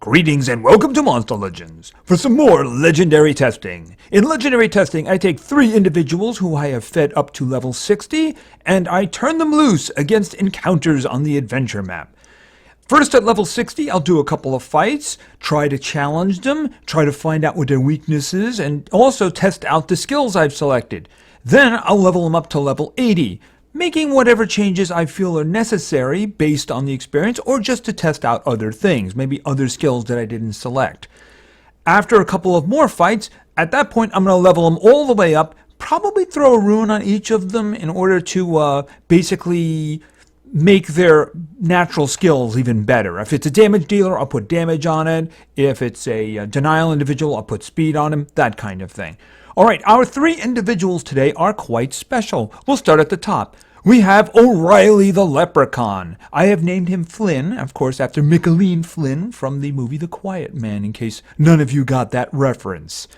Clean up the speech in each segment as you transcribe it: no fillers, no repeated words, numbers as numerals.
Greetings and welcome to Monster Legends for some more legendary testing. In legendary testing, I take 3 individuals who I have fed up to level 60, and I turn them loose against encounters on the adventure map. First at level 60, I'll do a couple of fights, try to challenge them, try to find out what their weakness is, and also test out the skills I've selected. Then I'll level them up to level 80. Making whatever changes I feel are necessary based on the experience or just to test out other things, maybe other skills that I didn't select. After a couple of more fights, at that point I'm going to level them all the way up, probably throw a rune on each of them in order to basically make their natural skills even better. If it's a damage dealer, I'll put damage on it. If it's a denial individual, I'll put speed on him, that kind of thing. Alright, our 3 individuals today are quite special. We'll start at the top. We have O'Reilly the Leprechaun. I have named him Flynn, of course, after Micheline Flynn from the movie The Quiet Man, in case none of you got that reference.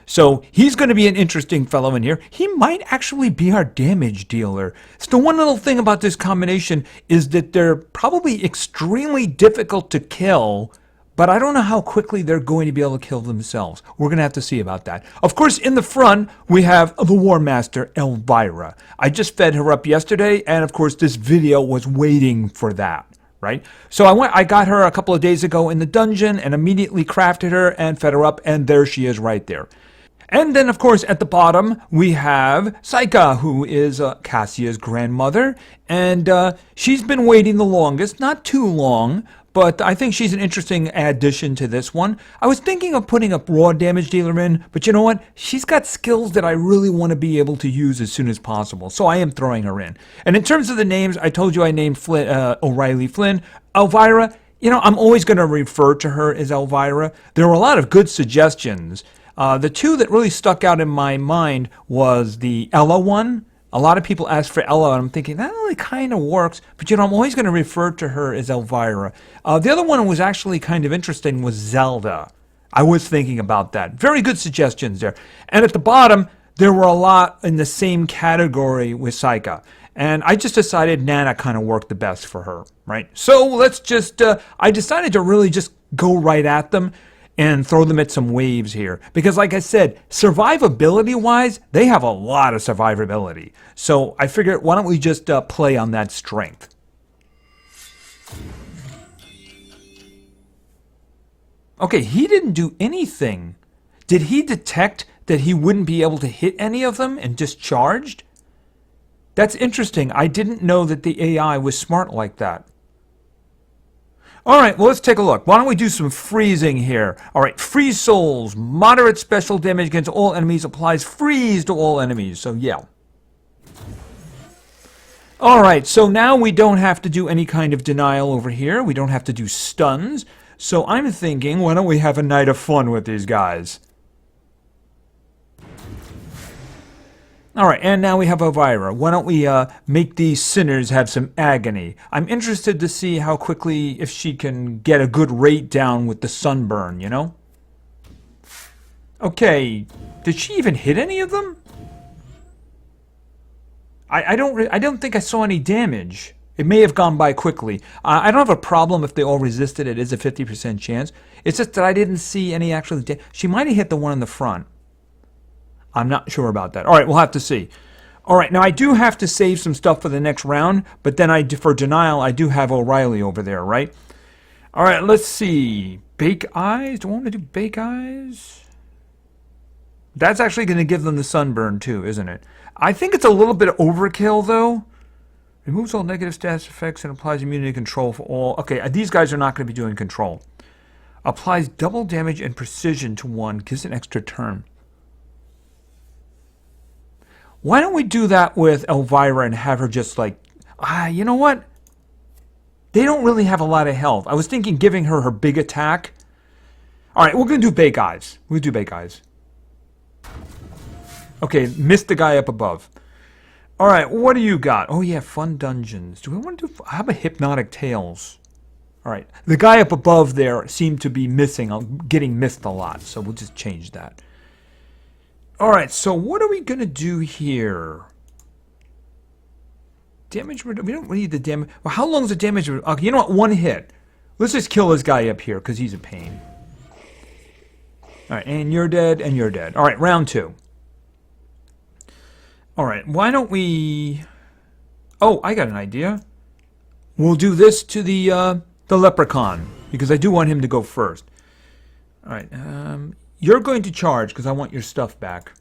So he's going to be an interesting fellow in here. He might actually be our damage dealer. So the one little thing about this combination is that they're probably extremely difficult to kill, but I don't know how quickly they're going to be able to kill themselves. We're going to have to see about that. Of course, in the front, we have the Warmaster Elvira. I just fed her up yesterday, and of course, this video was waiting for that, right? So I got her a couple of days ago in the dungeon and immediately crafted her and fed her up, and there she is right there. And then, of course, at the bottom, we have Saika, who is Cassia's grandmother, and she's been waiting the longest, not too long, but I think she's an interesting addition to this one. I was thinking of putting a raw damage dealer in, but you know what? She's got skills that I really want to be able to use as soon as possible, so I am throwing her in. And in terms of the names, I told you I named O'Reilly Flynn. Elvira, you know, I'm always going to refer to her as Elvira. There were a lot of good suggestions. The 2 that really stuck out in my mind was the Ella one. A lot of people asked for Ella, and I'm thinking, that only kind of works, but you know, I'm always going to refer to her as Elvira. The other one was actually kind of interesting was Zelda. I was thinking about that. Very good suggestions there. And at the bottom, there were a lot in the same category with Saika. And I just decided Nana kind of worked the best for her, right? So let's just, I decided to really just go right at them and throw them at some waves here. Because like I said, survivability-wise, they have a lot of survivability. So I figured, why don't we just play on that strength? Okay, he didn't do anything. Did he detect that he wouldn't be able to hit any of them and just charged? That's interesting. I didn't know that the AI was smart like that. Alright, well, let's take a look. Why don't we do some freezing here? Alright, freeze souls. Moderate special damage against all enemies applies freeze to all enemies. So, yeah. Alright, so now we don't have to do any kind of denial over here. We don't have to do stuns. So I'm thinking, why don't we have a night of fun with these guys? Alright, and now we have Elvira. Why don't we make these sinners have some agony? I'm interested to see how quickly, if she can get a good rate down with the sunburn, you know? Okay, did she even hit any of them? I don't think I saw any damage. It may have gone by quickly. I don't have a problem if they all resisted. It is a 50% chance. It's just that I didn't see any actual damage. She might have hit the one in the front. I'm not sure about that. All right, we'll have to see. All right, now I do have to save some stuff for the next round, but then for denial, I do have O'Reilly over there, right? All right, let's see. Bake eyes? Do I want to do bake eyes? That's actually going to give them the sunburn too, isn't it? I think it's a little bit of overkill, though. Removes all negative status effects and applies immunity control for all. Okay, these guys are not going to be doing control. Applies double damage and precision to one. Gives an extra turn. Why don't we do that with Elvira and have her just like, you know what? They don't really have a lot of health. I was thinking giving her big attack. All right, we're going to do Bake Eyes. We'll do Bake Eyes. Okay, missed the guy up above. All right, what do you got? Oh, yeah, fun dungeons. Do we want to do, how about Hypnotic Tales? All right, the guy up above there seemed to be missing, getting missed a lot, so we'll just change that. Alright, so what are we going to do here? Damage, we don't need the damage. Well, how long is the damage? Okay, you know what? One hit. Let's just kill this guy up here, because he's a pain. Alright, and you're dead, and you're dead. Alright, round 2. Alright, why don't we... Oh, I got an idea. We'll do this to the leprechaun, because I do want him to go first. Alright, you're going to charge, because I want your stuff back.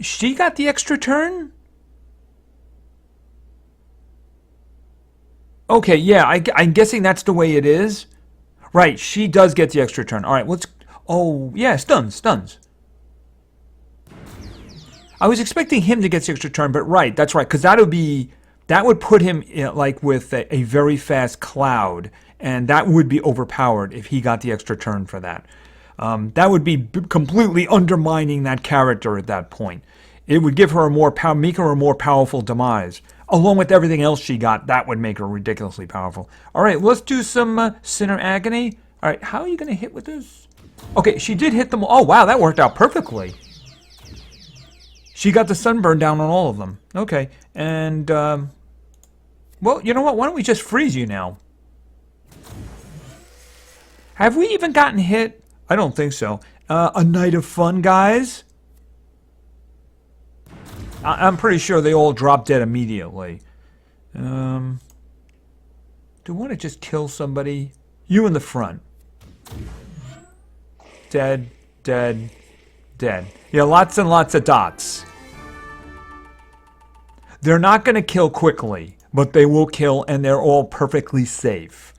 She got the extra turn? Okay, yeah, I'm guessing that's the way it is. Right, she does get the extra turn. Alright, let's... Oh, yeah, stuns. I was expecting him to get the extra turn, but right, that's right, because that would put him like with a very fast Cloud, and that would be overpowered if he got the extra turn for that. That would be completely undermining that character at that point. It would give her make her a more powerful demise. Along with everything else she got, that would make her ridiculously powerful. All right, let's do some Sinner Agony. All right, how are you going to hit with this? Okay, she did hit them. Oh, wow, that worked out perfectly. She got the sunburn down on all of them. Okay, and, well, you know what? Why don't we just freeze you now? Have we even gotten hit? I don't think so. A night of fun, guys. I'm pretty sure they all drop dead immediately. Do I want to just kill somebody? You in the front. Dead, dead, dead. Yeah, lots and lots of dots. They're not going to kill quickly, but they will kill, and they're all perfectly safe.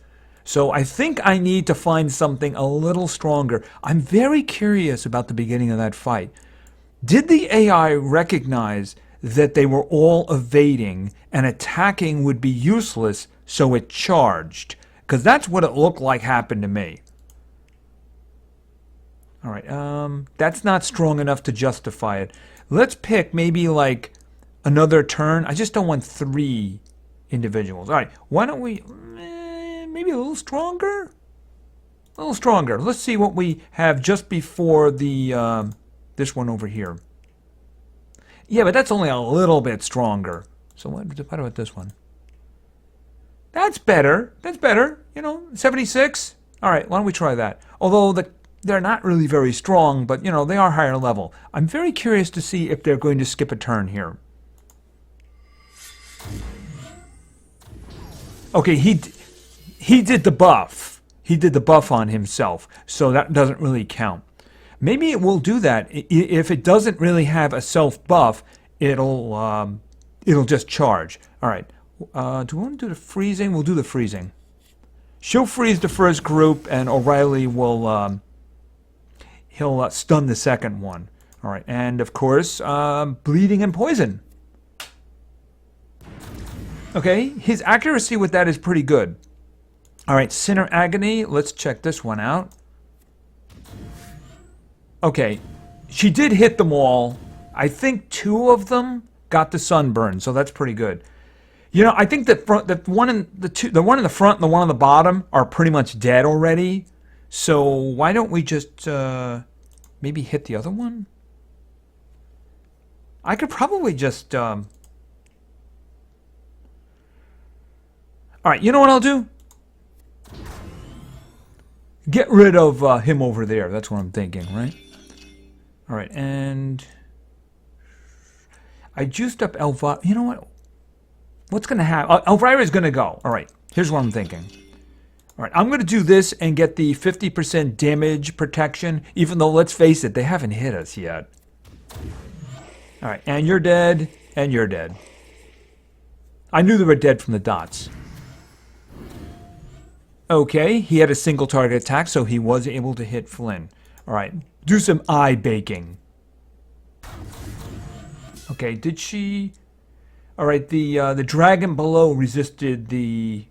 So I think I need to find something a little stronger. I'm very curious about the beginning of that fight. Did the AI recognize that they were all evading and attacking would be useless, so it charged? Because that's what it looked like happened to me. All right, that's not strong enough to justify it. Let's pick maybe like another turn. I just don't want 3 individuals. All right, why don't we maybe a little stronger? A little stronger. Let's see what we have just before the this one over here. Yeah, but that's only a little bit stronger. So what about this one? That's better. That's better. You know, 76. All right, why don't we try that? Although they're not really very strong, but, you know, they are higher level. I'm very curious to see if they're going to skip a turn here. Okay, he did the buff. He did the buff on himself, so that doesn't really count. Maybe it will do that. If it doesn't really have a self-buff, it'll just charge. All right. Do we want to do the freezing? We'll do the freezing. She'll freeze the first group, and O'Reilly will he'll stun the second one. All right. And, of course, bleeding and poison. Okay. His accuracy with that is pretty good. All right. Sinner Agony. Let's check this one out. Okay, she did hit them all. I think 2 of them got the sunburn, so that's pretty good. You know, I think the one in the front and the one on the bottom are pretty much dead already. So why don't we just maybe hit the other one? I could probably just. All right, you know what I'll do? Get rid of him over there. That's what I'm thinking, right? All right, and I juiced up Elvira. You know what? What's going to happen? Elvira is going to go. All right, here's what I'm thinking. All right, I'm going to do this and get the 50% damage protection, even though, let's face it, they haven't hit us yet. All right, and you're dead, and you're dead. I knew they were dead from the dots. Okay, he had a single target attack, so he was able to hit Flynn. All right, do some eye baking. Okay, did she... All right, the dragon below resisted the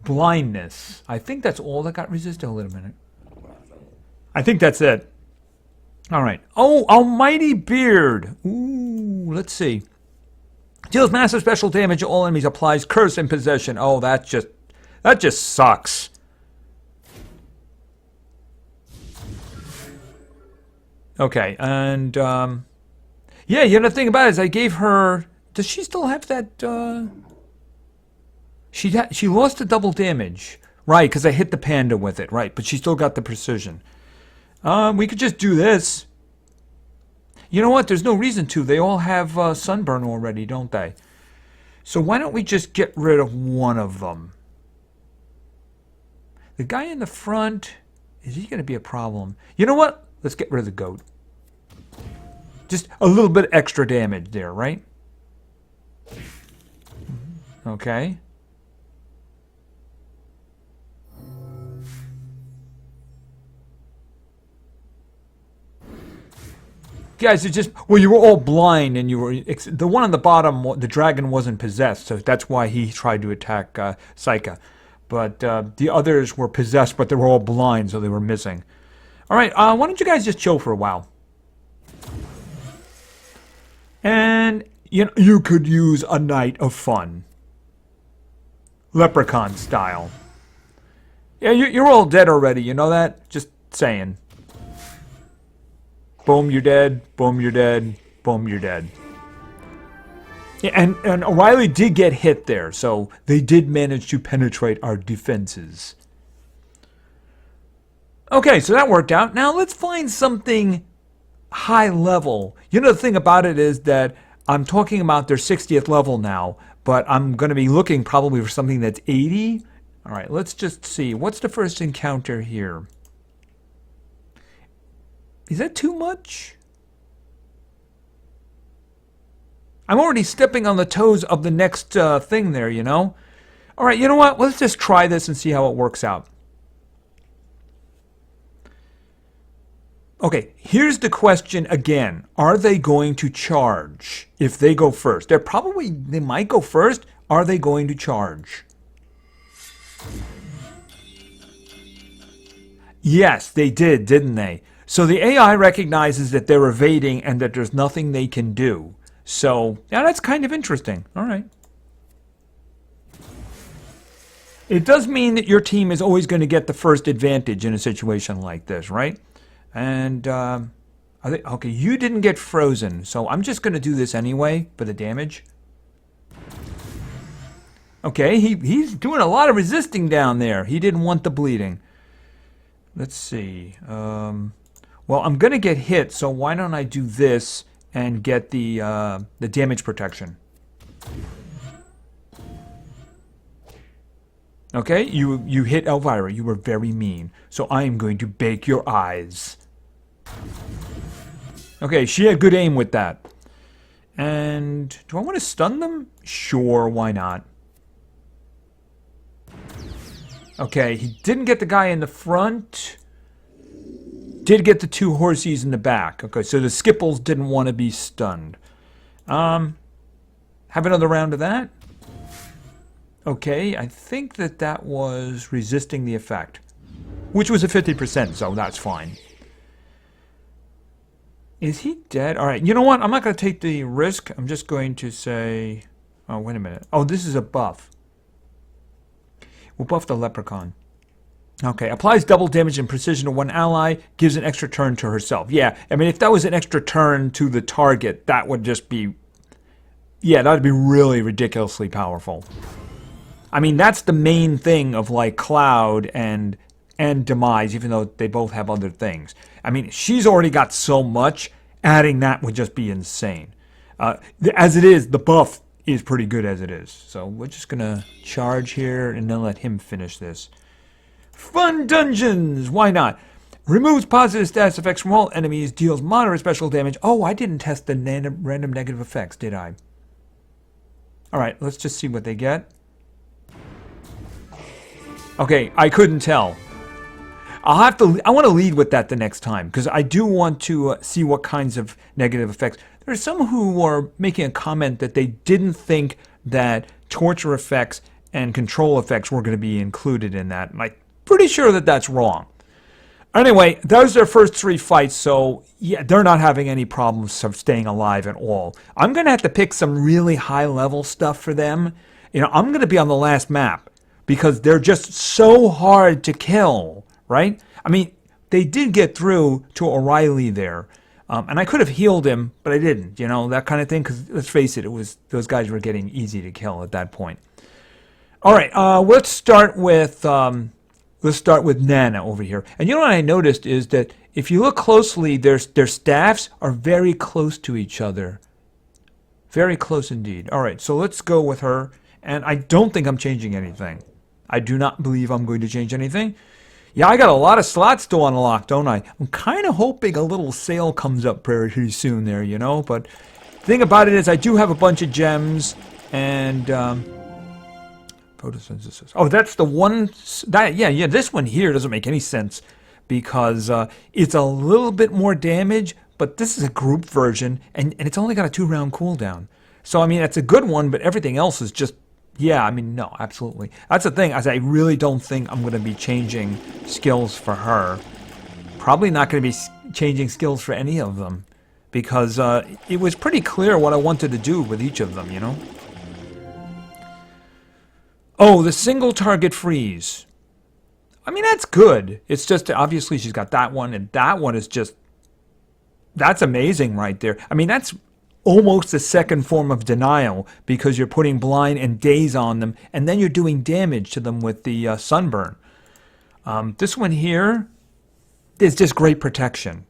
blindness. I think that's all that got resisted. Hold on a minute. I think that's it. All right. Oh, Almighty Beard. Ooh, let's see. Deals massive special damage to all enemies. Applies curse and possession. Oh, that just sucks. Okay, and yeah, you know the thing about it is I gave her. Does she still have that? She lost the double damage. Right, because I hit the panda with it. Right, but she still got the precision. We could just do this. You know what? There's no reason to. They all have sunburn already, don't they? So why don't we just get rid of one of them? The guy in the front, is he going to be a problem? You know what? Let's get rid of the goat. Just a little bit extra damage there, right? Okay. Guys, it's just, well, you were all blind, and you were, the one on the bottom, the dragon wasn't possessed, so that's why he tried to attack Saika. But the others were possessed, but they were all blind, so they were missing. All right, why don't you guys just chill for a while? And, you know, you could use a night of fun. Leprechaun style. Yeah, you're all dead already, you know that? Just saying. Boom, you're dead. Boom, you're dead. Boom, you're dead. Yeah, and O'Reilly did get hit there, so they did manage to penetrate our defenses. Okay, so that worked out. Now let's find something high level. You know, the thing about it is that I'm talking about their 60th level now, but I'm going to be looking probably for something that's 80. All right, let's just see. What's the first encounter here? Is that too much? I'm already stepping on the toes of the next thing there, you know? All right, you know what? Let's just try this and see how it works out. Okay, here's the question again. Are they going to charge if they go first? They might go first. Are they going to charge? Yes, they did, didn't they? So the AI recognizes that they're evading and that there's nothing they can do. So, yeah, that's kind of interesting. All right. It does mean that your team is always going to get the first advantage in a situation like this, right? And, okay, you didn't get frozen, so I'm just going to do this anyway for the damage. Okay, he's doing a lot of resisting down there. He didn't want the bleeding. Let's see. Well, I'm going to get hit, so why don't I do this and get the damage protection. Okay, you hit Elvira. You were very mean. So I am going to bake your eyes. Okay, she had good aim with that. And do I want to stun them? Sure, why not? Okay, he didn't get the guy in the front. Did get the two horsies in the back. Okay, so the Skipples didn't want to be stunned. Have another round of that. Okay, I think that was resisting the effect, which was a 50%, so that's fine. Is he dead? All right, you know what? I'm not going to take the risk. I'm just going to say... Oh, wait a minute. Oh, this is a buff. We'll buff the Leprechaun. Okay, applies double damage and precision to one ally, gives an extra turn to herself. Yeah, I mean, if that was an extra turn to the target, that would just be... Yeah, that would be really ridiculously powerful. I mean, that's the main thing of, like, Cloud and Demise, even though they both have other things. I mean, she's already got so much, adding that would just be insane. As it is, the buff is pretty good as it is. So we're just going to charge here and then let him finish this. Fun dungeons! Why not? Removes positive status effects from all enemies, deals moderate special damage. Oh, I didn't test the random negative effects, did I? Alright, let's just see what they get. Okay, I couldn't tell. I want to lead with that the next time, because I do want to see what kinds of negative effects. There are some who are making a comment that they didn't think that torture effects and control effects were going to be included in that. I'm pretty sure that that's wrong. Anyway, those are their first 3 fights, so yeah, they're not having any problems of staying alive at all. I'm going to have to pick some really high-level stuff for them. You know, I'm going to be on the last map, because they're just so hard to kill, right? I mean, they did get through to O'Reilly there, and I could have healed him, but I didn't, you know, that kind of thing, because let's face it, those guys were getting easy to kill at that point. All right, let's start with Nana over here. And you know what I noticed is that if you look closely, their staffs are very close to each other. Very close indeed. All right, so let's go with her. And I don't think I'm changing anything. I do not believe I'm going to change anything. Yeah, I got a lot of slots still unlocked, don't I? I'm kind of hoping a little sale comes up pretty soon there, you know? But the thing about it is I do have a bunch of gems and... photosynthesis. Oh, that's the one... Yeah, this one here doesn't make any sense because it's a little bit more damage, but this is a group version, and it's only got a 2-round cooldown. So, I mean, it's a good one, but everything else is just... Yeah, I mean, no, absolutely. That's the thing. I really don't think I'm going to be changing skills for her. Probably not going to be changing skills for any of them because it was pretty clear what I wanted to do with each of them, you know? Oh, the single target freeze. I mean, that's good. It's just, obviously, she's got that one, and that one is just... That's amazing right there. I mean, that's almost the second form of denial because you're putting blind and daze on them, and then you're doing damage to them with the sunburn. This one here is just great protection.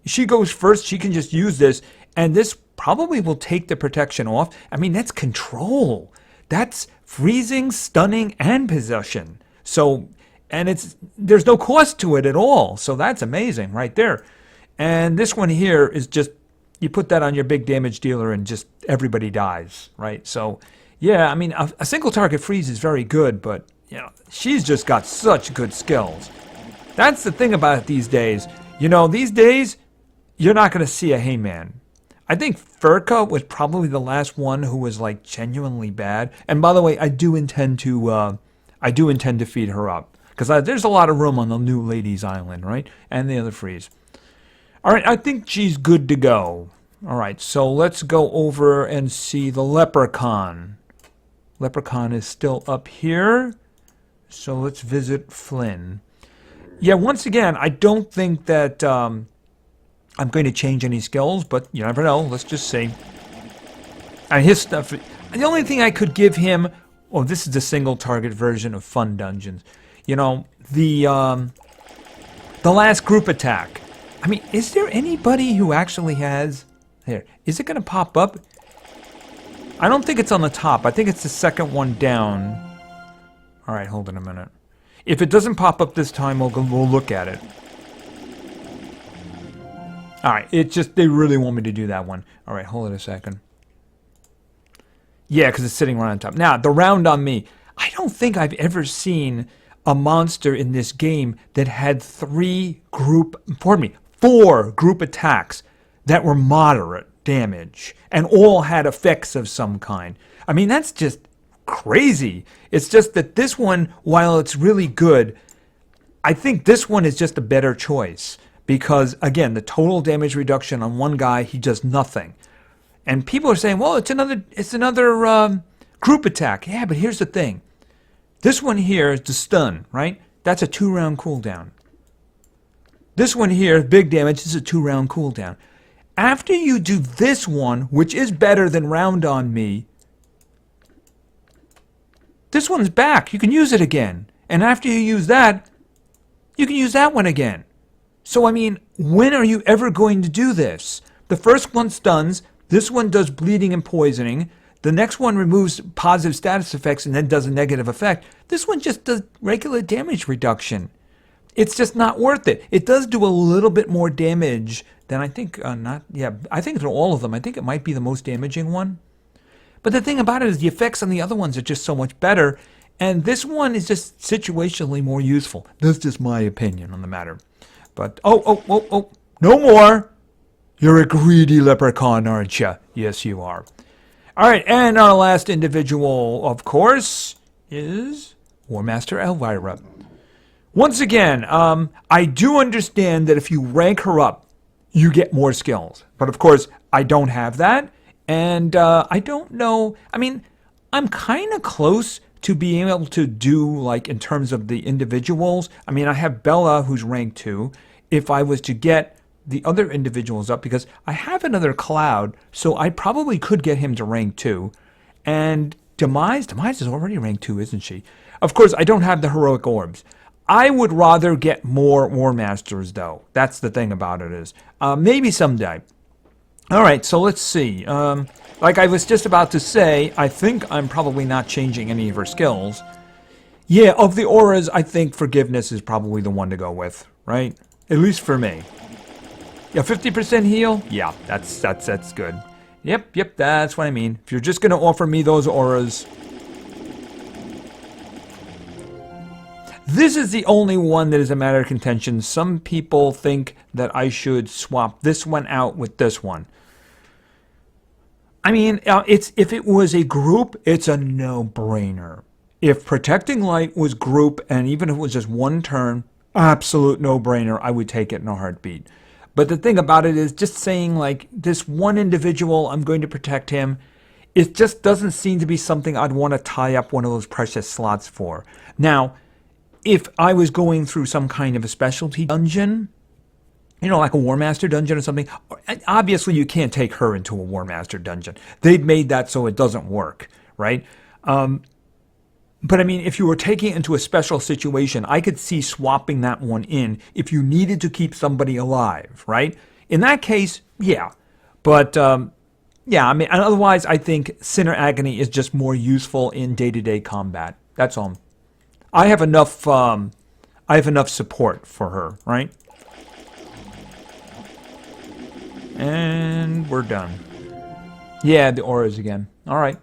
She goes first, she can just use this, and this probably will take the protection off. I mean, that's control. That's freezing, stunning, and possession. So, and there's no cost to it at all. So that's amazing right there. And this one here is just, you put that on your big damage dealer and just everybody dies, right? So, yeah, I mean, a single target freeze is very good, but, you know, she's just got such good skills. That's the thing about it these days. You know, these days, you're not going to see a Heyman. I think Furka was probably the last one who was, like, genuinely bad. And by the way, I do intend to feed her up. Because there's a lot of room on the new Ladies Island, right? And the other freeze. All right, I think she's good to go. All right, so let's go over and see the Leprechaun. Leprechaun is still up here. So let's visit Flynn. Yeah, once again, I don't think that I'm going to change any skills, but you never know. Let's just see. And his stuff... The only thing I could give him... Oh, this is the single target version of Fun Dungeons. You know, the last group attack. I mean, is there anybody who actually has... There. Is it going to pop up? I don't think it's on the top. I think it's the second one down. All right, hold on a minute. If it doesn't pop up this time, we'll look at it. All right, it's just they really want me to do that one. All right, hold it a second. Yeah, because it's sitting right on top. Now, the round on me. I don't think I've ever seen a monster in this game that had 4 group attacks that were moderate damage and all had effects of some kind. I mean, that's just crazy. It's just that this one, while it's really good, I think this one is just a better choice because, again, the total damage reduction on one guy, he does nothing. And people are saying, well, it's another group attack. Yeah, but here's the thing. This one here is the stun, right? That's a 2-round cooldown. This one here, big damage, this is a 2-round cooldown. After you do this one, which is better than Round on Me, this one's back. You can use it again. And after you use that, you can use that one again. So, I mean, when are you ever going to do this? The first one stuns. This one does bleeding and poisoning. The next one removes positive status effects and then does a negative effect. This one just does regular damage reduction. It's just not worth it. It does do a little bit more damage than I think, I think they're all of them. I think it might be the most damaging one. But the thing about it is the effects on the other ones are just so much better. And this one is just situationally more useful. That's just my opinion on the matter. But, no more. You're a greedy leprechaun, aren't you? Yes, you are. All right, and our last individual, of course, is Warmaster Elvira. Once again, I do understand that if you rank her up, you get more skills. But of course, I don't have that. And I don't know. I mean, I'm kind of close to being able to do, like, in terms of the individuals. I mean, I have Bella, who's rank 2. If I was to get the other individuals up, because I have another Cloud, so I probably could get him to rank 2. And Demise? Demise is already rank 2, isn't she? Of course, I don't have the heroic orbs. I would rather get more War Masters, though. That's the thing about it is. Maybe someday. Alright, so let's see. Like I was just about to say, I think I'm probably not changing any of her skills. Yeah, of the auras, I think Forgiveness is probably the one to go with, right? At least for me. Yeah, 50% heal? Yeah, that's good. Yep, that's what I mean. If you're just going to offer me those auras... This is the only one that is a matter of contention. Some people think that I should swap this one out with this one. I mean, if it was a group, it's a no-brainer. If Protecting Light was group, and even if it was just one turn, absolute no-brainer, I would take it in a heartbeat. But the thing about it is just saying, like, this one individual, I'm going to protect him, it just doesn't seem to be something I'd want to tie up one of those precious slots for. Now, if I was going through some kind of a specialty dungeon, you know, like a Warmaster dungeon or something, obviously you can't take her into a Warmaster dungeon. They've made that so it doesn't work, right? But I mean, if you were taking it into a special situation, I could see swapping that one in if you needed to keep somebody alive, right? In that case, yeah. But, yeah, I mean, otherwise I think Sinner Agony is just more useful in day-to-day combat. That's all. I have enough support for her, right? And we're done. Yeah, the auras again. All right.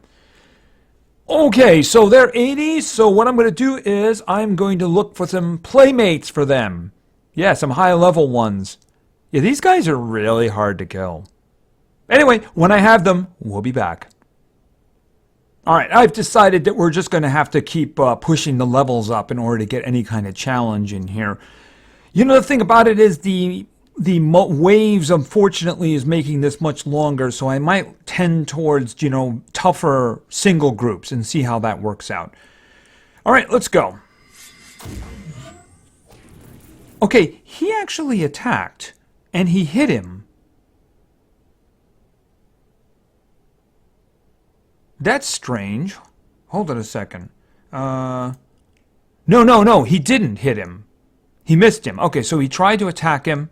Okay, so they're 80. So what I'm going to do is I'm going to look for some playmates for them. Yeah, some high-level ones. Yeah, these guys are really hard to kill. Anyway, when I have them, we'll be back. All right, I've decided that we're just going to have to keep pushing the levels up in order to get any kind of challenge in here. You know, the thing about it is the waves, unfortunately, is making this much longer, so I might tend towards, you know, tougher single groups and see how that works out. All right, let's go. Okay, he actually attacked, and he hit him. That's strange. Hold on a second. No, he didn't hit him. He missed him. Okay, so he tried to attack him,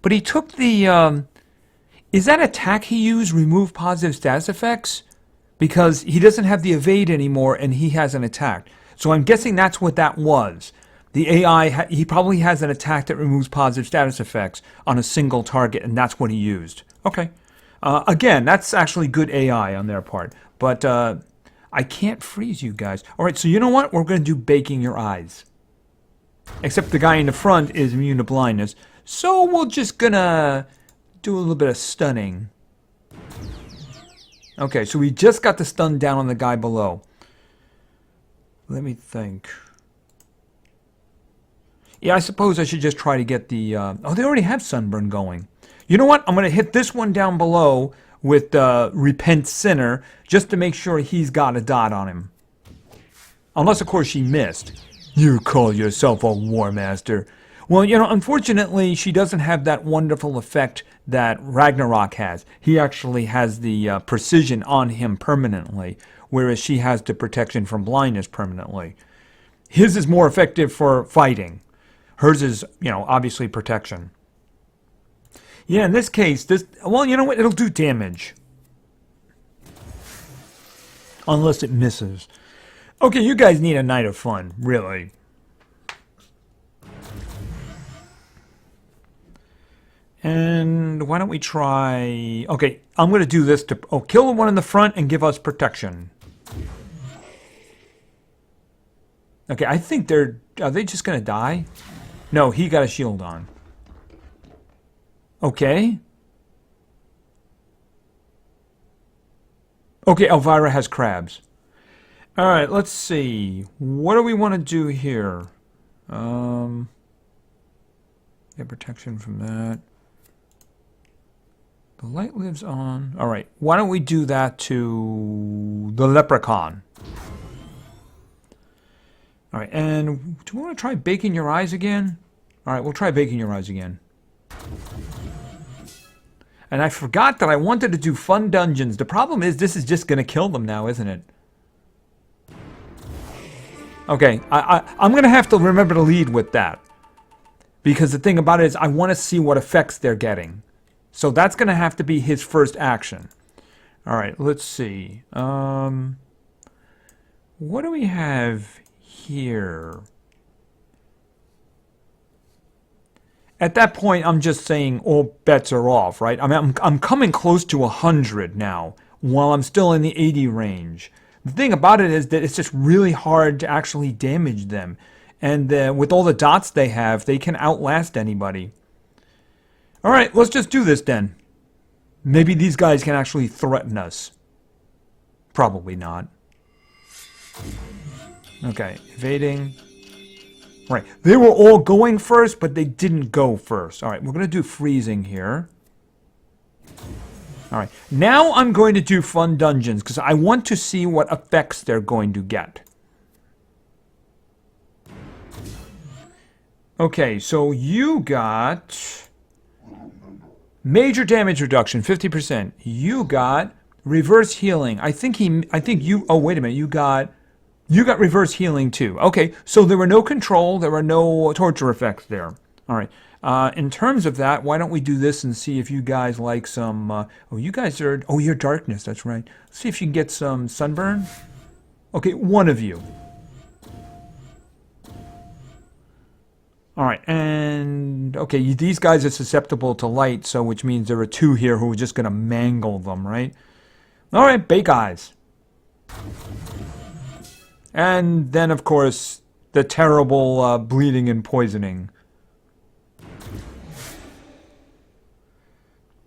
but he took the... is that attack he used remove positive status effects? Because he doesn't have the evade anymore, and he hasn't attacked. So I'm guessing that's what that was. The AI, he probably has an attack that removes positive status effects on a single target, and that's what he used. Okay. Again, that's actually good AI on their part. But I can't freeze you guys. All right, so you know what? We're going to do baking your eyes. Except the guy in the front is immune to blindness. So we're just going to do a little bit of stunning. Okay, so we just got the stun down on the guy below. Let me think. Yeah, I suppose I should just try to get the... oh, they already have Sunburn going. You know what? I'm going to hit this one down below with Repent Sinner, just to make sure he's got a dot on him. Unless, of course, she missed. You call yourself a Warmaster. Well, you know, unfortunately, she doesn't have that wonderful effect that Ragnarok has. He actually has the precision on him permanently, whereas she has the protection from blindness permanently. His is more effective for fighting. Hers is, you know, obviously protection. Yeah, in this case, well, you know what? It'll do damage. Unless it misses. Okay, you guys need a night of fun, really. And why don't we try... Okay, I'm going to do this to... Oh, kill the one in the front and give us protection. Okay, I think they're... Are they just going to die? No, he got a shield on. Okay. Okay, Elvira has crabs. Alright, let's see. What do we want to do here? Get protection from that. The light lives on. Alright, why don't we do that to the leprechaun? Alright, and do we want to try baking your eyes again? Alright, we'll try baking your eyes again. And I forgot that I wanted to do fun dungeons. The problem is this is just going to kill them now, isn't it? Okay, I'm going to have to remember to lead with that. Because the thing about it is I want to see what effects they're getting. So that's going to have to be his first action. Alright, let's see. What do we have here? At that point, I'm just saying all bets are off, right? I mean, I'm coming close to 100 now, while I'm still in the 80 range. The thing about it is that it's just really hard to actually damage them. And with all the dots they have, they can outlast anybody. Alright, let's just do this then. Maybe these guys can actually threaten us. Probably not. Okay, evading. Right, they were all going first, but they didn't go first. Alright, we're going to do freezing here. Alright, now I'm going to do fun dungeons, because I want to see what effects they're going to get. Okay, so you got major damage reduction, 50%. You got reverse healing. I think you, oh wait a minute, you got reverse healing too. Okay, so there were no control, there were no torture effects there. Alright, in terms of that, why don't we do this and see if you guys like some, oh you guys are, oh you're darkness, that's right. Let's see if you can get some sunburn. Okay, one of you. Alright, and okay, these guys are susceptible to light, so which means there are two here who are just going to mangle them, right? Alright, bake eyes. And then, of course, the terrible bleeding and poisoning.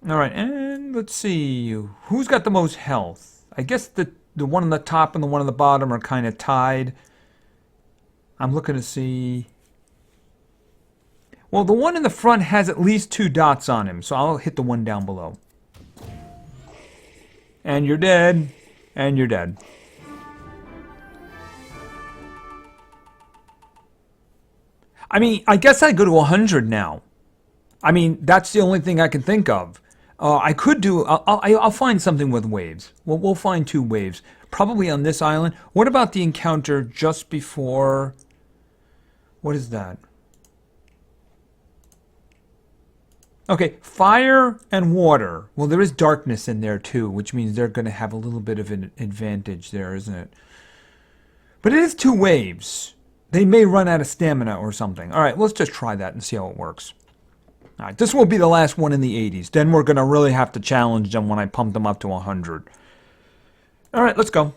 Alright, and let's see, who's got the most health? I guess the one on the top and the one on the bottom are kind of tied. I'm looking to see... Well, the one in the front has at least 2 dots on him, so I'll hit the one down below. And you're dead. And you're dead. I mean, I guess I go to 100 now. I mean, that's the only thing I can think of. I could do... I'll find something with waves. We'll find 2 waves. Probably on this island. What about the encounter just before... What is that? Okay, fire and water. Well, there is darkness in there too, which means they're going to have a little bit of an advantage there, isn't it? But it is 2 waves. They may run out of stamina or something. Alright, let's just try that and see how it works. Alright, this will be the last one in the 80s. Then we're going to really have to challenge them when I pump them up to 100. Alright, let's go.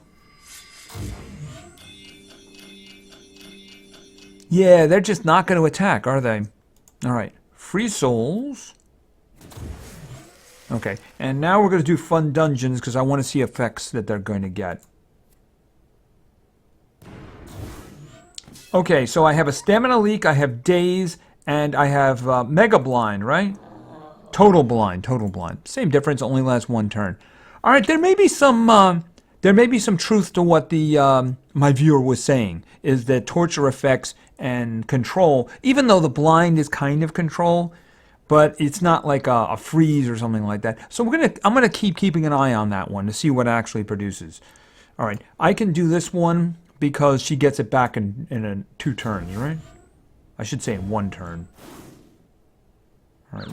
Yeah, they're just not going to attack, are they? Alright, free souls. Okay, and now we're going to do fun dungeons because I want to see effects that they're going to get. Okay, so I have a stamina leak, I have daze, and I have mega blind, right? Total blind, total blind. Same difference, only lasts 1 turn. All right, there may be some truth to what the my viewer was saying, is that torture effects and control, even though the blind is kind of control, but it's not like a freeze or something like that. So I'm gonna keep keeping an eye on that one to see what it actually produces. All right, I can do this one because she gets it back in 2 turns, right? I should say in 1 turn. All right.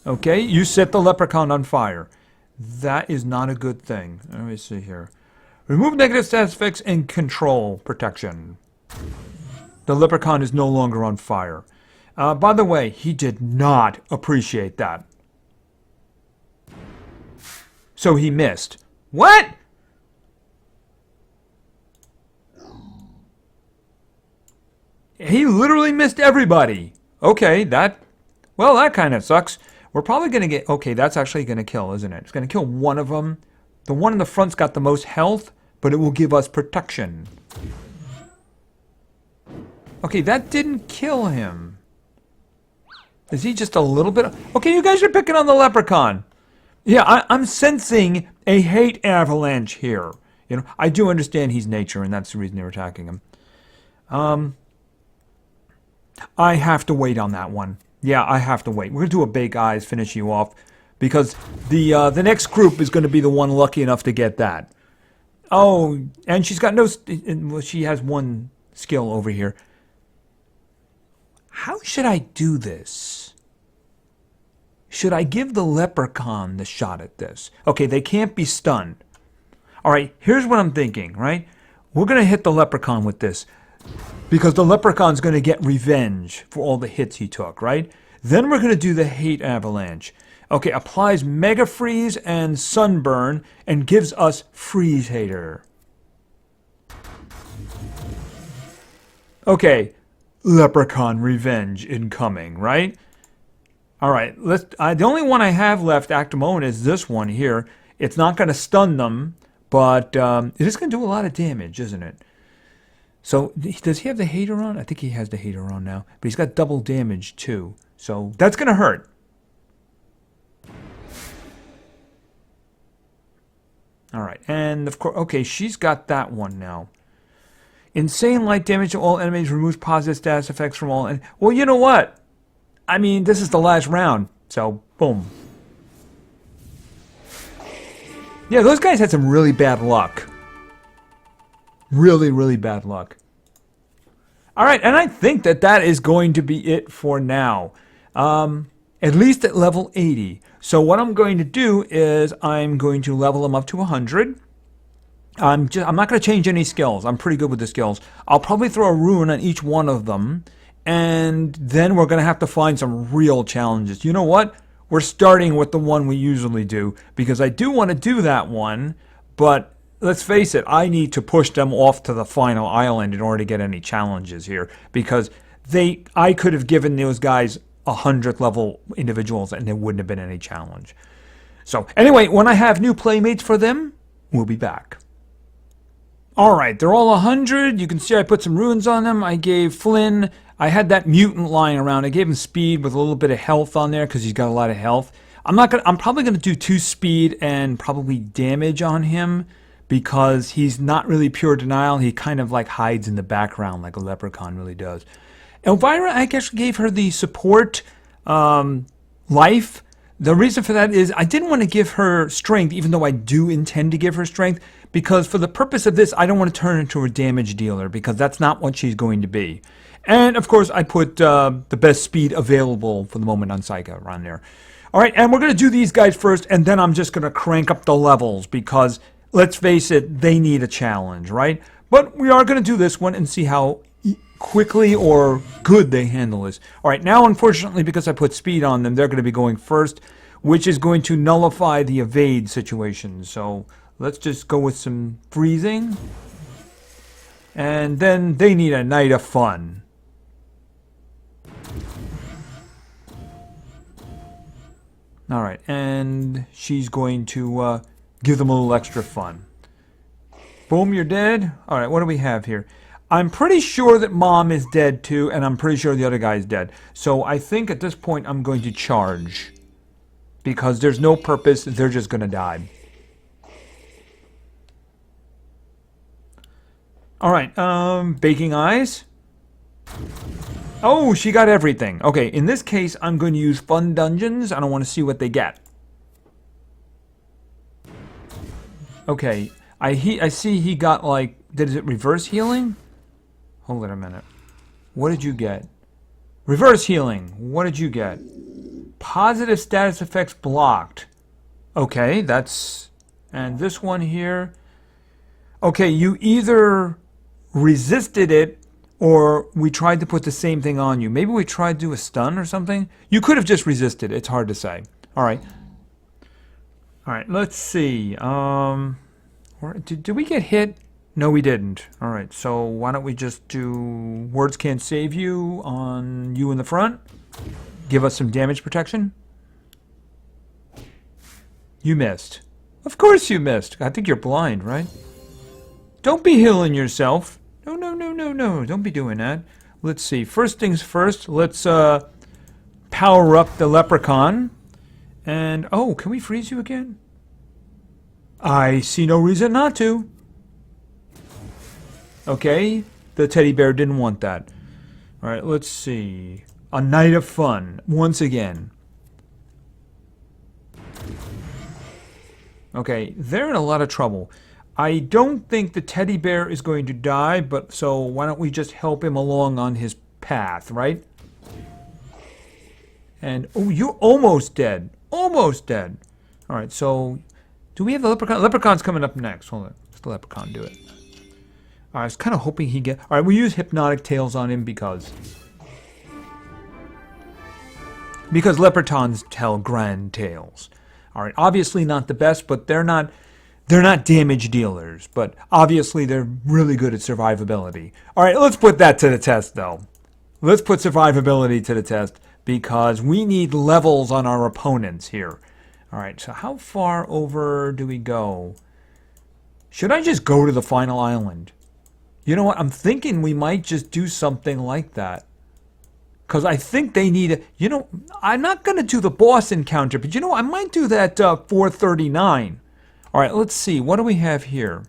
Okay, you set the leprechaun on fire. That is not a good thing. Let me see here. Remove negative status effects and control protection. The leprechaun is no longer on fire. By the way, he did not appreciate that. So he missed. What? He literally missed everybody. Okay, that kind of sucks. We're probably going to get... Okay, that's actually going to kill, isn't it? It's going to kill one of them. The one in the front's got the most health, but it will give us protection. Okay, that didn't kill him. Is he just a little bit... Okay, you guys are picking on the leprechaun. Yeah, I'm sensing a hate avalanche here. You know, I do understand he's nature, and that's the reason they're attacking him. I have to wait on that one. Yeah, I have to wait. We're going to do a bake eyes, finish you off, because the next group is going to be the one lucky enough to get that. Oh, and she's got no... Well, she has 1 skill over here. How should I do this? Should I give the leprechaun the shot at this? Okay, they can't be stunned. All right, here's what I'm thinking, right? We're going to hit the leprechaun with this because the leprechaun's going to get revenge for all the hits he took, right? Then we're going to do the hate avalanche. Okay, applies Mega Freeze and Sunburn and gives us Freeze Hater. Okay, Leprechaun Revenge incoming, right? All right, the only one I have left at the moment is this one here. It's not going to stun them, but it is going to do a lot of damage, isn't it? So, does he have the hater on? I think he has the hater on now. But he's got double damage, too. So, that's going to hurt. All right, and of course, okay, she's got that one now. Insane light damage to all enemies, removes positive status effects from all. Well, you know what? I mean, this is the last round, so boom. Yeah, those guys had some really bad luck. Really, really bad luck. All right, and I think that that is going to be it for now. At least at level 80. So what I'm going to do is I'm going to level them up to 100. I'm not going to change any skills. I'm pretty good with the skills. I'll probably throw a rune on each one of them. And then we're going to have to find some real challenges. You know what? We're starting with the one we usually do. Because I do want to do that one. But let's face it, I need to push them off to the final island in order to get any challenges here. Because I could have given those guys 100th level individuals and there wouldn't have been any challenge. So anyway, when I have new playmates for them, we'll be back. Alright, they're all 100. You can see I put some runes on them. I gave Flynn, I had that mutant lying around. I gave him speed with a little bit of health on there because he's got a lot of health. I'm probably going to do 2 speed and probably damage on him because he's not really pure denial. He kind of like hides in the background like a leprechaun really does. Elvira, I guess, gave her the support life. The reason for that is I didn't want to give her strength, even though I do intend to give her strength, because for the purpose of this, I don't want to turn her into a damage dealer, because that's not what she's going to be. And, of course, I put the best speed available for the moment on Saika around there. All right, and we're going to do these guys first, and then I'm just going to crank up the levels, because, let's face it, they need a challenge, right? But we are going to do this one and see how quickly or good they handle this. All right, now unfortunately because I put speed on them, they're going to be going first, which is going to nullify the evade situation. So let's just go with some freezing. And then they need a night of fun. All right, and she's going to give them a little extra fun. Boom, you're dead. All right, what do we have here? I'm pretty sure that Mom is dead too, and I'm pretty sure the other guy is dead. So I think at this point I'm going to charge. Because there's no purpose, they're just going to die. Alright, Baking Eyes. Oh, she got everything. Okay, in this case, I'm going to use Fun Dungeons. I don't want to see what they get. Okay, I see he got like, did it reverse healing? Hold it a minute. What did you get? Reverse healing. What did you get? Positive status effects blocked. Okay, that's... And this one here... Okay, you either resisted it or we tried to put the same thing on you. Maybe we tried to do a stun or something? You could have just resisted. It's hard to say. Alright. Alright, let's see. Did we get hit? No, we didn't. Alright, so why don't we just do Words Can't Save You on you in the front? Give us some damage protection. You missed. Of course you missed. I think you're blind, right? Don't be healing yourself. No, no, no, no, no. Don't be doing that. Let's see. First things first, let's power up the leprechaun. And, oh, can we freeze you again? I see no reason not to. Okay, the teddy bear didn't want that. Alright, let's see. A night of fun, once again. Okay, they're in a lot of trouble. I don't think the teddy bear is going to die, but so why don't we just help him along on his path, right? And, oh, you're almost dead. Almost dead. All right, so do we have the leprechaun? Leprechaun's coming up next. Hold on. Let's the leprechaun do it. All right, I was kind of hoping he'd get... All right, we use hypnotic tails on him because leprechauns tell grand tales. All right, obviously not the best, but they're not damage dealers, but obviously they're really good at survivability. All right, let's put that to the test, though. Let's put survivability to the test because we need levels on our opponents here. All right, so how far over do we go? Should I just go to the final island? You know what? I'm thinking we might just do something like that. Because I think they need a... You know, I'm not going to do the boss encounter, but you know, I might do that 439. All right, let's see. What do we have here?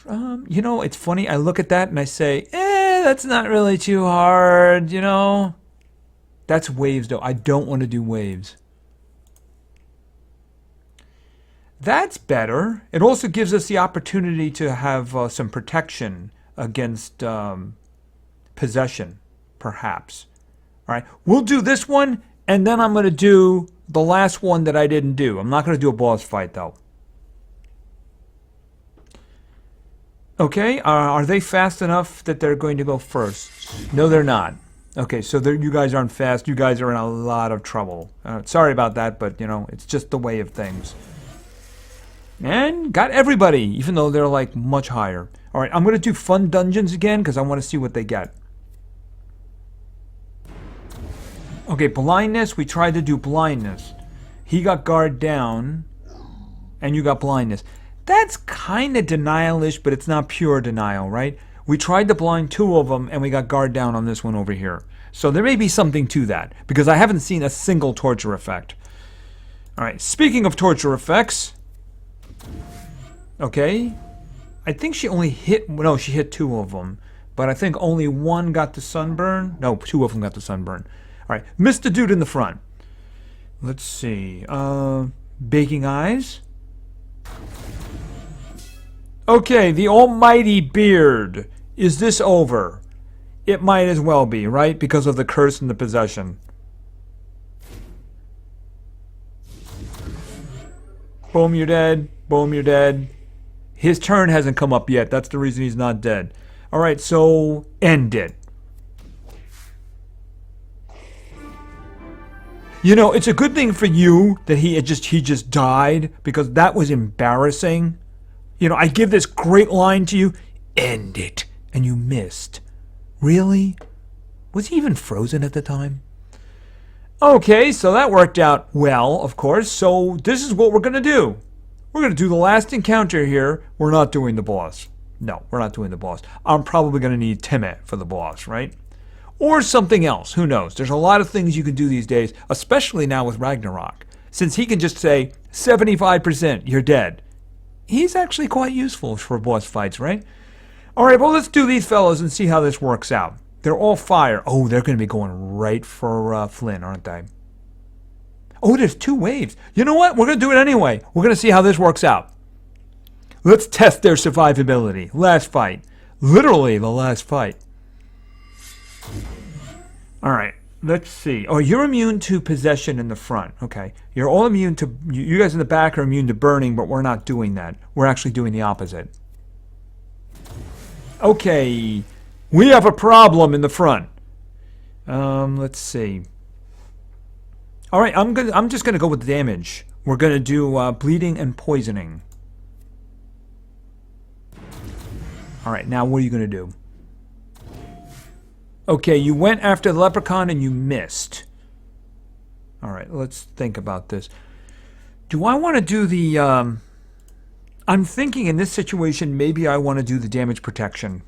You know, it's funny. I look at that and I say, that's not really too hard, you know. That's waves, though. I don't want to do waves. That's better. It also gives us the opportunity to have some protection against possession, perhaps. All right, we'll do this one, and then I'm going to do the last one that I didn't do. I'm not going to do a boss fight, though. Okay, are they fast enough that they're going to go first? No, they're not. Okay, so you guys aren't fast. You guys are in a lot of trouble. Sorry about that, but, you know, it's just the way of things. And got everybody, even though they're, like, much higher. All right, I'm going to do fun dungeons again because I want to see what they get. Okay, blindness. We tried to do blindness. He got guard down, and you got blindness. That's kind of denial-ish, but it's not pure denial, right? We tried to blind two of them, and we got guard down on this one over here. So there may be something to that, because I haven't seen a single torture effect. All right, speaking of torture effects... Okay, I think she only hit... No, she hit two of them, but I think only one got the sunburn. No, two of them got the sunburn. All right, missed the dude in the front. Let's see. Baking eyes. Okay, the almighty beard. Is this over? It might as well be, right? Because of the curse and the possession. Boom, you're dead. Boom, you're dead. His turn hasn't come up yet. That's the reason he's not dead. All right, so end it. You know, it's a good thing for you that he just died, because that was embarrassing. You know, I give this great line to you, end it, and you missed. Really? Was he even frozen at the time? Okay, so that worked out well, of course. So this is what we're going to do. We're going to do the last encounter here. We're not doing the boss. No, we're not doing the boss. I'm probably going to need Timet for the boss, right? Or something else. Who knows? There's a lot of things you can do these days, especially now with Ragnarok. Since he can just say, 75%, you're dead. He's actually quite useful for boss fights, right? All right, well, let's do these fellows and see how this works out. They're all fire. Oh, they're going to be going right for Flynn, aren't they? Oh, there's two waves. You know what? We're going to do it anyway. We're going to see how this works out. Let's test their survivability. Last fight. Literally the last fight. All right, let's see. Oh, you're immune to possession in the front. Okay. You're all immune to... You guys in the back are immune to burning, but we're not doing that. We're actually doing the opposite. Okay. We have a problem in the front. Let's see. All right, I'm just gonna go with the damage. We're gonna do bleeding and poisoning. All right, now what are you gonna do? Okay, you went after the leprechaun and you missed. All right, let's think about this. Do I want to do the... I'm thinking in this situation, maybe I want to do the damage protection,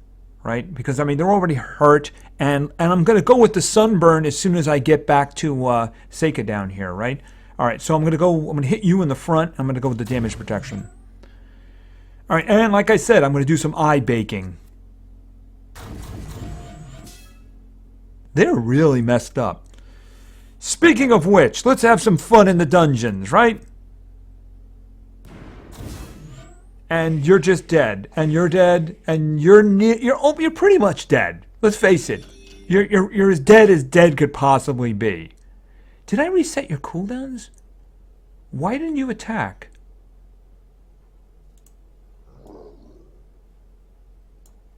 right? Because, I mean, they're already hurt, and I'm going to go with the sunburn as soon as I get back to Saika down here, right? All right, so I'm going to hit you in the front. I'm going to go with the damage protection. All right, and like I said, I'm going to do some eye baking. They're really messed up. Speaking of which, let's have some fun in the dungeons, right? and you're just dead, and you're dead, and you're pretty much dead. Let's face it. You're as dead could possibly be. Did I reset your cooldowns? Why didn't you attack?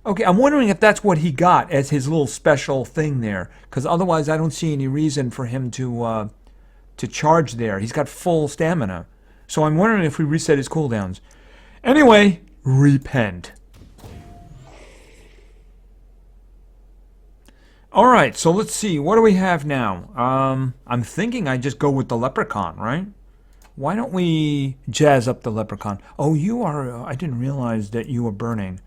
Okay, I'm wondering if that's what he got as his little special thing there, because otherwise I don't see any reason for him to charge there. He's got full stamina. So I'm wondering if we reset his cooldowns. Anyway, repent. Alright, so let's see. What do we have now? I'm thinking I just go with the leprechaun, right? Why don't we jazz up the leprechaun? Oh, you are... I didn't realize that you were burning.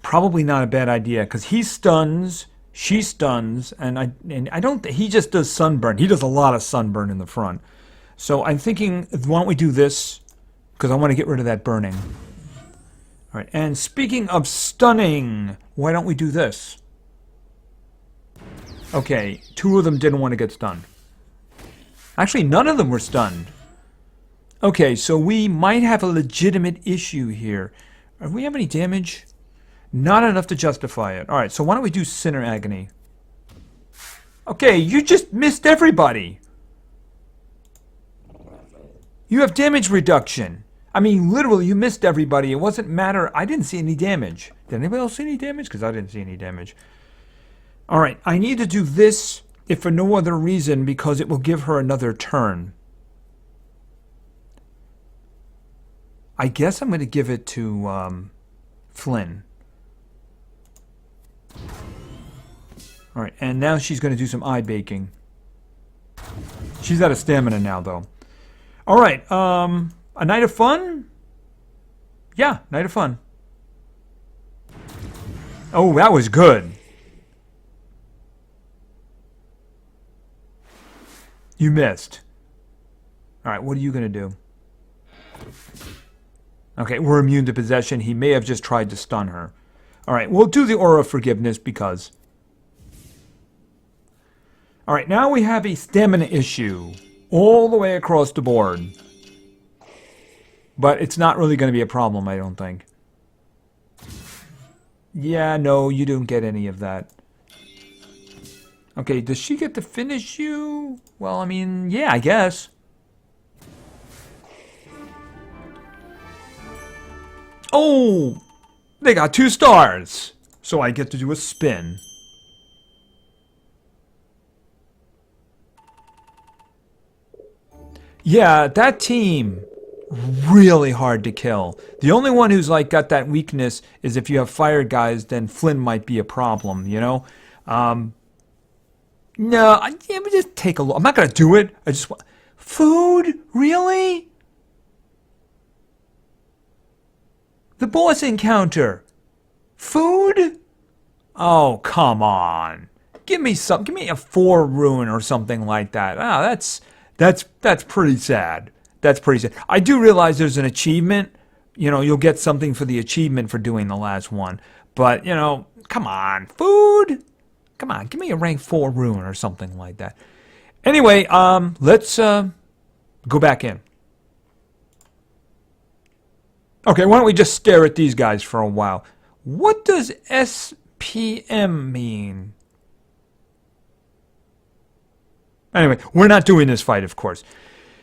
Probably not a bad idea, because he stuns, she stuns, and I don't... He just does sunburn. He does a lot of sunburn in the front. So I'm thinking, why don't we do this? Because I want to get rid of that burning. All right, and speaking of stunning, why don't we do this? Okay, 2 of them didn't want to get stunned. Actually, none of them were stunned. Okay, so we might have a legitimate issue here. Do we have any damage? Not enough to justify it. All right, so why don't we do Sinner Agony? Okay, you just missed everybody. You have damage reduction. I mean, literally, you missed everybody. It wasn't matter. I didn't see any damage. Did anybody else see any damage? Because I didn't see any damage. All right, I need to do this, if for no other reason, because it will give her another turn. I guess I'm going to give it to Flynn. All right, and now she's going to do some eye baking. She's out of stamina now, though. All right, a night of fun? Yeah, night of fun. Oh, that was good. You missed. All right, what are you going to do? Okay, we're immune to possession. He may have just tried to stun her. All right, we'll do the Aura of Forgiveness because... All right, now we have a stamina issue all the way across the board. But it's not really going to be a problem, I don't think. Yeah, no, you don't get any of that. Okay, does she get to finish you? Well, I mean, yeah, I guess. Oh! They got 2 stars! So I get to do a spin. Yeah, that team, really hard to kill. The only one who's like got that weakness is if you have fire guys, then Flynn might be a problem, you know? No, yeah, but just take a look. I'm not going to do it. I just want... Food? Really? The boss encounter. Food? Oh, come on. Give me some. Give me a 4 rune or something like that. Ah, that's pretty sad. That's pretty sad. I do realize there's an achievement. You know, you'll get something for the achievement for doing the last one. But, you know, come on. Food? Come on, give me a rank 4 rune or something like that. Anyway, let's go back in. Okay, why don't we just stare at these guys for a while? What does SPM mean? Anyway, we're not doing this fight, of course.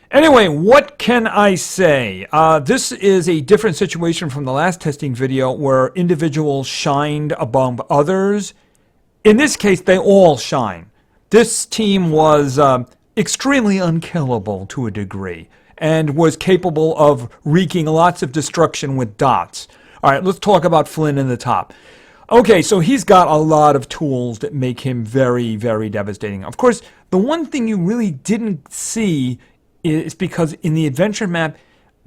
Anyway, what can I say? This is a different situation from the last testing video where individuals shined above others. In this case, they all shine. This team was extremely unkillable to a degree and was capable of wreaking lots of destruction with dots. All right, let's talk about Flynn in the top. Okay, so he's got a lot of tools that make him very, very devastating. Of course, the one thing you really didn't see is because in the adventure map,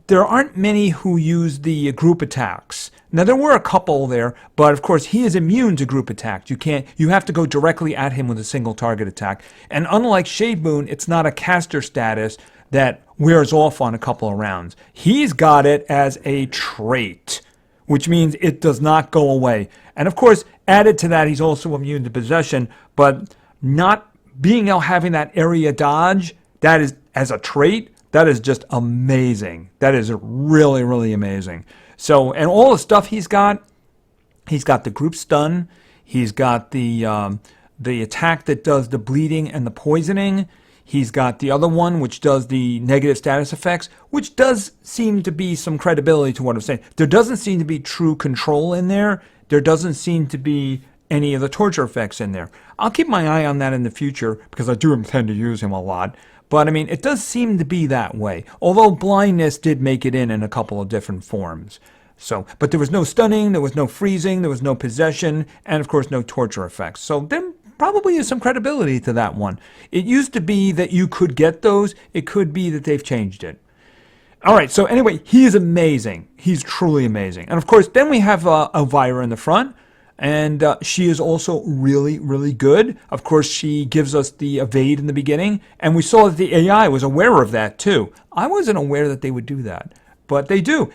there aren't many who use the group attacks. Now, there were a couple there, but of course, he is immune to group attacks. You have to go directly at him with a single target attack. And unlike Shade Moon, it's not a caster status that wears off on a couple of rounds. He's got it as a trait, which means it does not go away. And of course, added to that, he's also immune to possession, but not being able having that area dodge, that is as a trait, That is just amazing. That is really, really amazing. So, and all the stuff he's got the group stun. He's got the attack that does the bleeding and the poisoning. He's got the other one, which does the negative status effects, which does seem to be some credibility to what I'm saying. There doesn't seem to be true control in there. There doesn't seem to be any of the torture effects in there. I'll keep my eye on that in the future because I do intend to use him a lot. But I mean, it does seem to be that way. Although blindness did make it in a couple of different forms. So, but there was no stunning, there was no freezing, there was no possession, and of course no torture effects. So there probably is some credibility to that one. It used to be that you could get those. It could be that they've changed it. All right, so anyway, he is amazing. He's truly amazing. And of course, then we have Elvira in the front, and she is also really, really good. Of course, she gives us the evade in the beginning, and we saw that the AI was aware of that too. I wasn't aware that they would do that, but they do.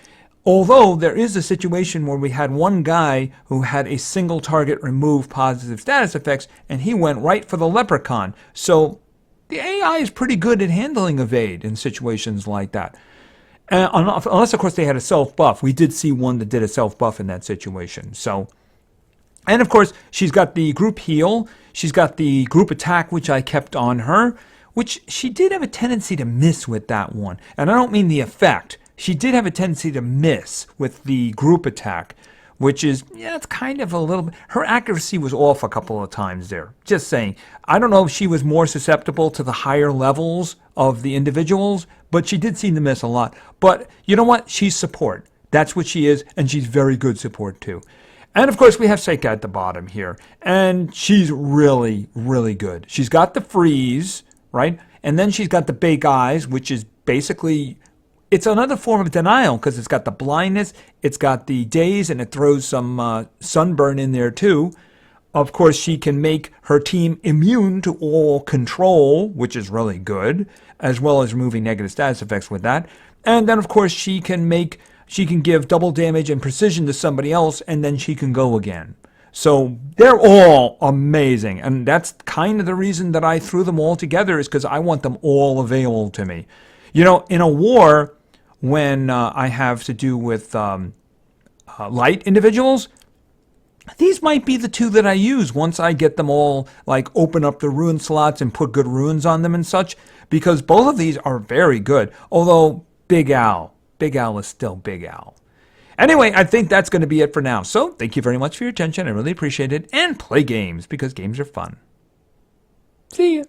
Although there is a situation where we had one guy who had a single target remove positive status effects, and he went right for the leprechaun. So the AI is pretty good at handling evade in situations like that. Unless, of course, they had a self-buff. We did see one that did a self-buff in that situation. So, and, of course, she's got the group heal. She's got the group attack, which I kept on her, which she did have a tendency to miss with that one. And I don't mean the effect. She did have a tendency to miss with the group attack, which is, yeah, it's kind of a little bit. Her accuracy was off a couple of times there. Just saying. I don't know if she was more susceptible to the higher levels of the individuals, but she did seem to miss a lot. But you know what? She's support. That's what she is, and she's very good support too. And of course, we have Saika at the bottom here, and she's really, really good. She's got the freeze, right? And then she's got the big eyes, which is basically, it's another form of denial because it's got the blindness, it's got the daze, and it throws some sunburn in there too. Of course, she can make her team immune to all control, which is really good, as well as removing negative status effects with that. And then, of course, she can give double damage and precision to somebody else, and then she can go again. So they're all amazing, and that's kind of the reason that I threw them all together, is because I want them all available to me. You know, in a war, when I have to do with light individuals, these might be the two that I use once I get them all, like, open up the rune slots and put good runes on them and such, because both of these are very good. Although Big Al is still Big Al. Anyway, I think that's going to be it for now. So thank you very much for your attention. I really appreciate it. And play games, because games are fun. See ya.